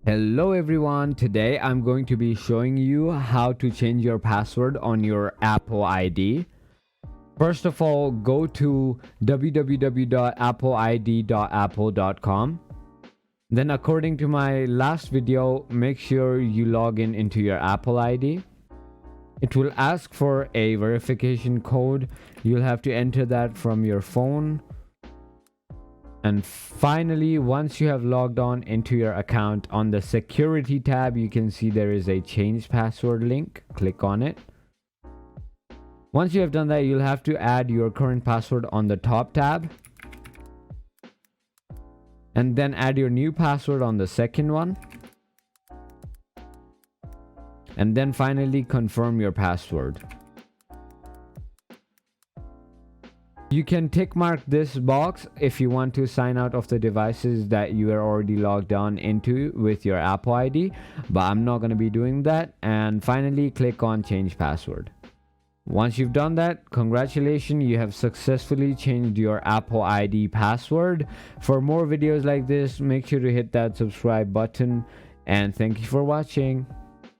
Hello everyone, today I'm going to be showing you how to change your password on your Apple ID. First of all, go to www.appleid.apple.com. Then according to my last video, make sure you log in into your Apple ID. It will ask for a verification code. You'll have to enter that from your phone. And finally, once you have logged on into your account, on the security tab, you can see there is a change password link. Click on it. Once you have done that, you'll have to add your current password on the top tab. And then add your new password on the second one. And then finally confirm your password. You can tick mark this box if you want to sign out of the devices that you are already logged on into with your Apple ID, but I'm not going to be doing that. And finally, click on change password. Once you've done that, congratulations, you have successfully changed your Apple ID password. For more videos like this, make sure to hit that subscribe button, and thank you for watching.